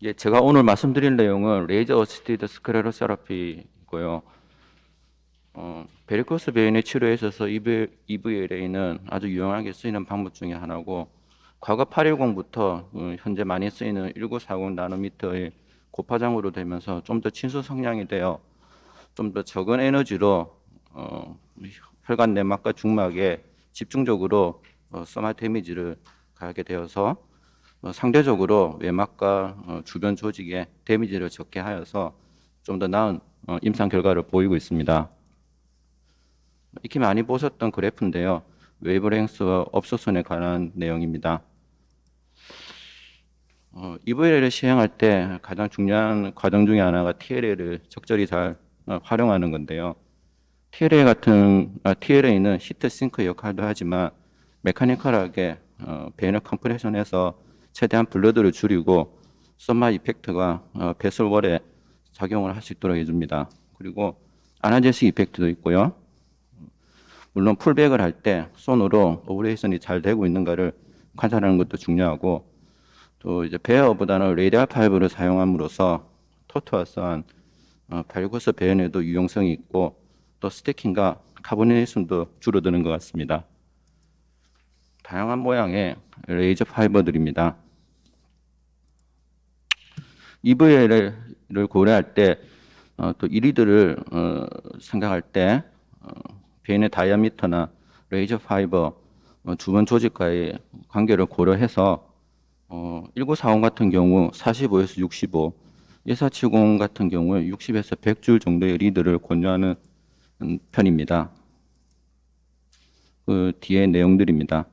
예, 제가 오늘 말씀드릴 내용은 레이저 어시스티드 스크레로세라피고요. 베리코스 베인의 치료에 있어서 EVLA는 아주 유용하게 쓰이는 방법 중에 하나고, 과거 810부터 현재 많이 쓰이는 1940 나노미터의 고파장으로 되면서 좀 더 친수 성량이 되어 좀 더 적은 에너지로 혈관 내막과 중막에 집중적으로 서마 데미지를 가하게 되어서 상대적으로 외막과 주변 조직에 데미지를 적게 하여서 좀 더 나은 임상 결과를 보이고 있습니다. 익히 많이 보셨던 그래프인데요. 웨이브랭스와 업소선에 관한 내용입니다. EVLA를 시행할 때 가장 중요한 과정 중에 하나가 TLA를 적절히 잘 활용하는 건데요. TLA는 히트 싱크 역할도 하지만 메카니컬하게 베이너 컴프레션해서 최대한 블러드를 줄이고 썸마 이펙트가 배설월에 작용을 할 수 있도록 해줍니다. 그리고 아나제시 이펙트도 있고요. 물론 풀백을 할 때 손으로 오브레이션이 잘 되고 있는가를 관찰하는 것도 중요하고, 또 이제 베어보다는 레디알 파이브를 사용함으로써 토트와스한 발리코스 배연에도 유용성이 있고, 또 스태킹과 카보네이션도 줄어드는 것 같습니다. 다양한 모양의 레이저 파이버들입니다. EVL을 고려할 때 또 이리들을 생각할 때 베인의 다이아미터나 레이저 파이버 주변 조직과의 관계를 고려해서 1940 같은 경우 45에서 65, 1470 같은 경우에 60에서 100줄 정도의 리드를 권유하는 편입니다. 그 뒤에 내용들입니다.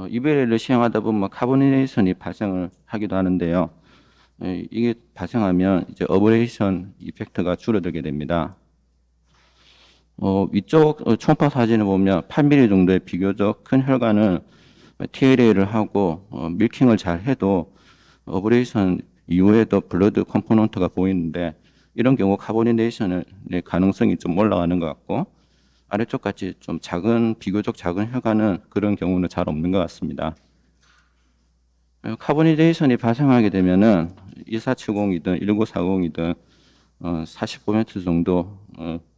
EVL을 시행하다 보면 카보네이션이 발생을 하기도 하는데요. 이게 발생하면 이제 어브레이션 이펙트가 줄어들게 됩니다. 위쪽 초음파 사진을 보면 8mm 정도의 비교적 큰 혈관은 TLA를 하고 밀킹을 잘 해도 어브레이션 이후에도 블러드 컴포넌트가 보이는데, 이런 경우 카보네이션의 가능성이 좀 올라가는 것 같고, 아래쪽 같이 좀 비교적 작은 혈관은 그런 경우는 잘 없는 것 같습니다. 카보네이션이 발생하게 되면은 1470이든 1940이든 45m 정도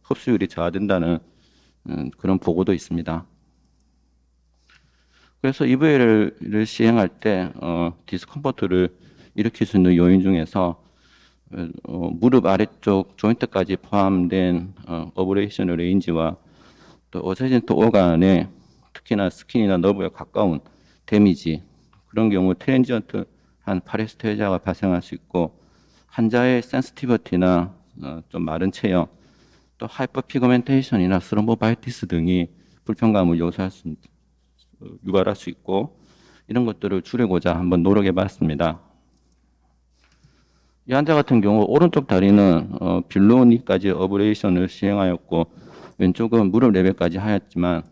흡수율이 저하된다는 그런 보고도 있습니다. 그래서 EVL을 시행할 때 디스컴포트를 일으킬 수 있는 요인 중에서 무릎 아래쪽 조인트까지 포함된 어브레이션 레인지와 또 어세젠트 오간에 특히나 스킨이나 너브에 가까운 데미지, 그런 경우 트랜지언트한 파레스테자가 발생할 수 있고, 환자의 센시티비티나 좀 마른 체형, 또 하이퍼 피그멘테이션이나 스롬보바이티스 등이 불편감을 유발할 수 있고, 이런 것들을 줄이고자 한번 노력해 봤습니다. 이 환자 같은 경우 오른쪽 다리는 빌로니까지 어브레이션을 시행하였고, 왼쪽은 무릎 레벨까지 하였지만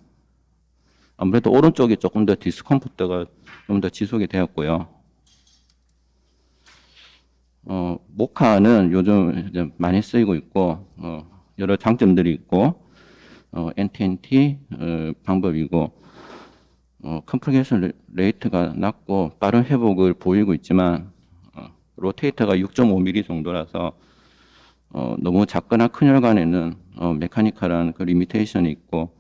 아무래도 오른쪽이 조금 더 디스컴포트가 좀 더 지속이 되었고요. 모카는 요즘 이제 많이 쓰이고 있고, 여러 장점들이 있고, NTNT 방법이고, 컴플리케이션 레이트가 낮고 빠른 회복을 보이고 있지만, 로테이터가 6.5mm 정도라서 너무 작거나 큰 혈관에는 메카니컬한 그 리미테이션이 있고,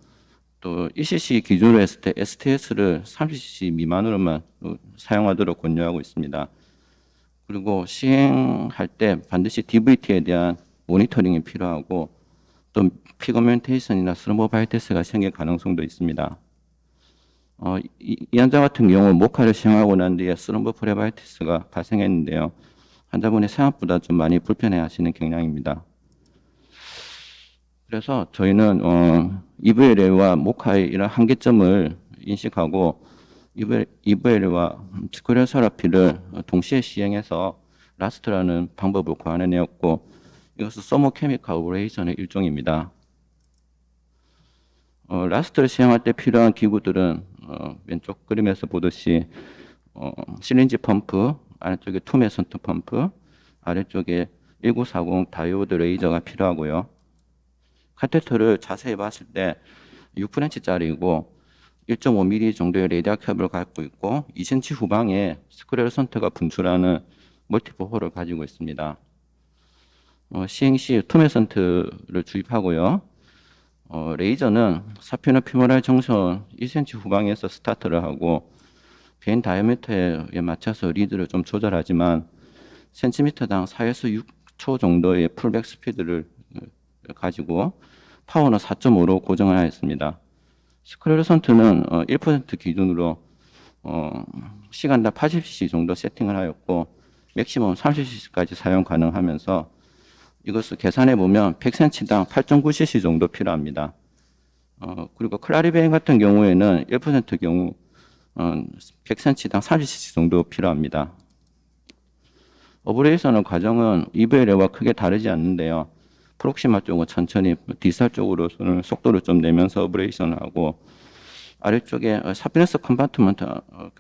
또 ECC 기준으로 했을 때 STS를 30cc 미만으로만 사용하도록 권유하고 있습니다. 그리고 시행할 때 반드시 DVT에 대한 모니터링이 필요하고, 또 피그멘테이션이나 스로모바이테스가 생길 가능성도 있습니다. 이 환자 같은 경우 모카를 시행하고 난 뒤에 스로모프레바이티스가 발생했는데요. 환자분이 생각보다 좀 많이 불편해 하시는 경향입니다. 그래서 저희는 EVLA와 모카의 이런 한계점을 인식하고 EVLA와 스크레오세라피를 동시에 시행해서 라스트라는 방법을 고안해내었고, 이것은 서모케미컬 오브레이션의 일종입니다. 라스트를 시행할 때 필요한 기구들은 왼쪽 그림에서 보듯이 시린지 펌프, 아래쪽에 투메선트 펌프, 아래쪽에 1940 다이오드 레이저가 필요하고요. 카테터를 자세히 봤을 때 6프렌치짜리이고 1.5mm 정도의 레이더 캡을 갖고 있고 2cm 후방에 스크레로선트가 분출하는 멀티플 홀을 가지고 있습니다. 시행 시 투메선트를 주입하고요. 레이저는 사피노 피모랄 정선 1cm 후방에서 스타트를 하고 베인 다이아미터에 맞춰서 리드를 좀 조절하지만 센티미터당 4에서 6초 정도의 풀백 스피드를 가지고 파워는 4.5로 고정을 하였습니다. 스크레로선트는 1% 기준으로 시간당 80cc 정도 세팅을 하였고 맥시멈 30cc까지 사용 가능하면서 이것을 계산해 보면 100cm당 8.9cc 정도 필요합니다. 그리고 클라리베인 같은 경우에는 1% 경우 100cm당 30cc 정도 필요합니다. 오브레이션 과정은 EVLA와 크게 다르지 않는데요. 프록시마 쪽은 천천히, 디스탈 쪽으로는 속도를 좀 내면서 오브레이션을 하고, 아래쪽에 사피너스 컴파트먼트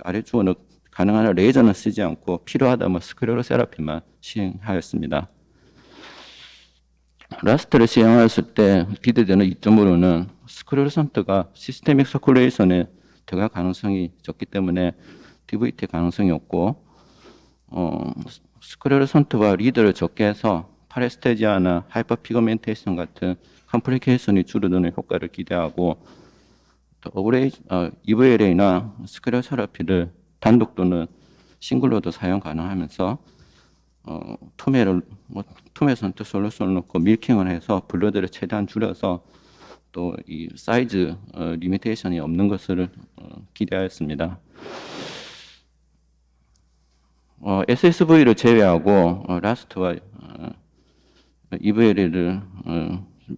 아래쪽은 가능한 한 레이저는 쓰지 않고 필요하다면 스크레로 세라피만 시행하였습니다. 라스트를 시행하였을 때 기대되는 이점으로는 스크레로선트가 시스테믹 서큘레이션에 들어갈 가능성이 적기 때문에 DVT 가능성이 없고, 스크레로선트와 리드를 적게 해서 파레스테지아나 하이퍼피그멘테이션 같은 컴플리케이션이 줄어드는 효과를 기대하고, 또 EVLA나 스크레로 세라피를 단독 또는 싱글로도 사용 가능하면서 투메선트 솔루션을 넣고 밀킹을 해서 블러드를 최대한 줄여서 또 이 사이즈 리미테이션이 없는 것을 기대하였습니다. SSV를 제외하고 라스트와 EVLA를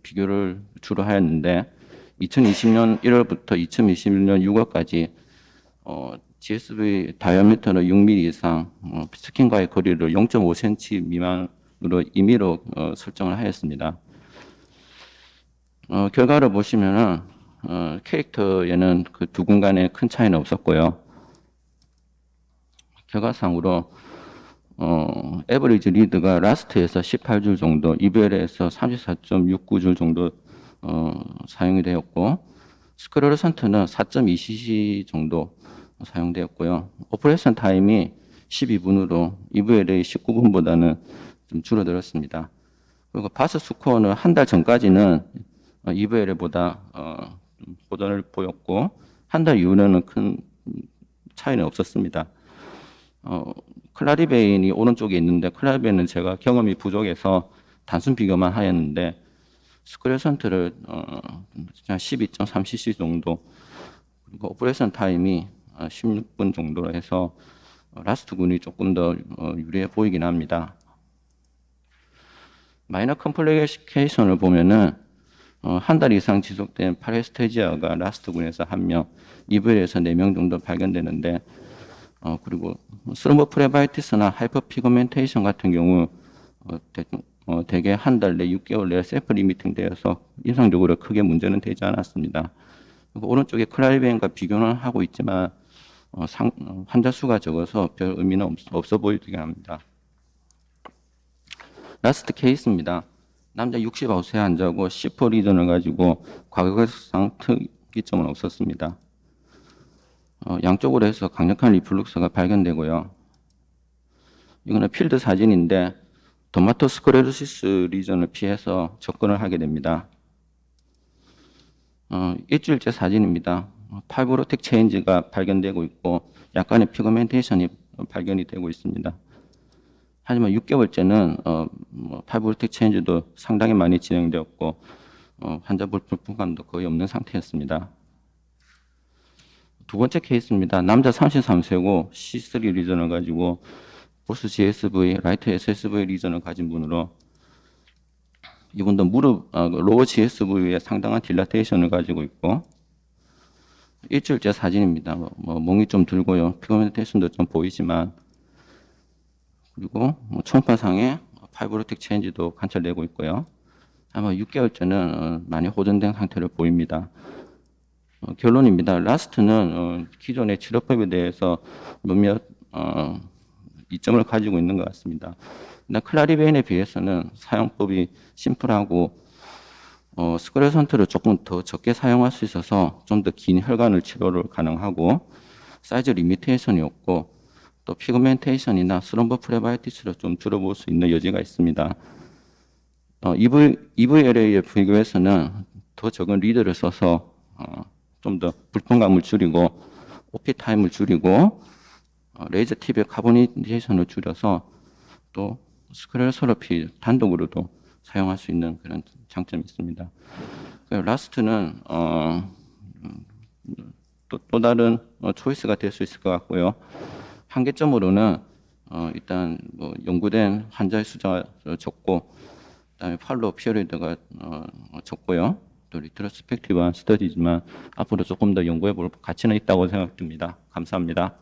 비교를 주로 하였는데 2020년 1월부터 2021년 6월까지 GSV 다이아미터는 6mm 이상, 스킨과의 거리를 0.5cm 미만으로 임의로 설정을 하였습니다. 결과를 보시면은 캐릭터에는 그 두 공간에 큰 차이는 없었고요. 결과상으로 에버리지 리드가 라스트에서 18줄 정도, EVL에서 34.69줄 정도 사용이 되었고, 스크레로선트는 4.2cc 정도 사용되었고요. 오퍼레이션 타임이 12분으로 EVLA 19분보다는 좀 줄어들었습니다. 그리고 바스 스코어는 한 달 전까지는 EVLA보다 보전을 보였고, 한 달 이후로는 큰 차이는 없었습니다. 클라리베인이 오른쪽에 있는데, 클라리베인은 제가 경험이 부족해서 단순 비교만 하였는데, 스크레로선트를 12.3cc 정도, 그리고 오퍼레이션 타임이 16분 정도로 해서 라스트 군이 조금 더 유리해 보이긴 합니다. 마이너 컴플리케이션을 보면은 한 달 이상 지속된 파레스테지아가 라스트 군에서 1명, EVL에서 4명 정도 발견되는데, 그리고 스로모프레바이티스나 하이퍼피그멘테이션 같은 경우 대개 한 달 내 6개월 내에 셀프 리미팅 되어서 임상적으로 크게 문제는 되지 않았습니다. 그리고 오른쪽에 클라리베인과 비교는 하고 있지만 환자 수가 적어서 별 의미는 없어 보이긴 합니다. 라스트 케이스입니다. 남자 69세 환자고 C4 리전을 가지고 과거상 특이점은 없었습니다. 양쪽으로 해서 강력한 리플룩스가 발견되고요. 이거는 필드 사진인데 도마토스크레로시스 리전을 피해서 접근을 하게 됩니다. 일주일째 사진입니다. 파이브로틱 체인지가 발견되고 있고 약간의 피그멘테이션이 발견이 되고 있습니다. 하지만 6개월째는 파이브로틱 체인지도 상당히 많이 진행되었고 환자 불편감도 거의 없는 상태였습니다. 두 번째 케이스입니다. 남자 33세고 C3 리전을 가지고 보스 GSV, 라이트 SSV 리전을 가진 분으로 이분도 무릎 로어 GSV에 상당한 딜라테이션을 가지고 있고 일주일째 사진입니다. 멍이 좀 들고요. 피그멘테이션도 좀 보이지만 그리고 초음파상에 파이브로틱 체인지도 관찰되고 있고요. 아마 6개월째는 많이 호전된 상태를 보입니다. 결론입니다. 라스트는 기존의 치료법에 대해서 몇몇 이점을 가지고 있는 것 같습니다. 클라리베인에 비해서는 사용법이 심플하고 스크래선트를 조금 더 적게 사용할 수 있어서 좀 더 긴 혈관을 치료를 가능하고 사이즈 리미테이션이 없고 또 피그멘테이션이나 스럼버 프레바이티스를 좀 줄여볼 수 있는 여지가 있습니다. EVLA에 비교해서는 더 적은 리드를 써서 좀 더 불편감을 줄이고 OP 타임을 줄이고 레이저 팁의 카보니제이션을 줄여서 또 스크럴 서러피 단독으로도 사용할 수 있는 그런 장점이 있습니다. 라스트는 또 다른 초이스가 될 수 있을 것 같고요. 한계점으로는 일단 뭐 연구된 환자의 숫자가 적고, 그다음에 팔로우 피어리드가 적고요. 또 리트로스펙티브한 스터디지만 앞으로 조금 더 연구해 볼 가치는 있다고 생각됩니다. 감사합니다.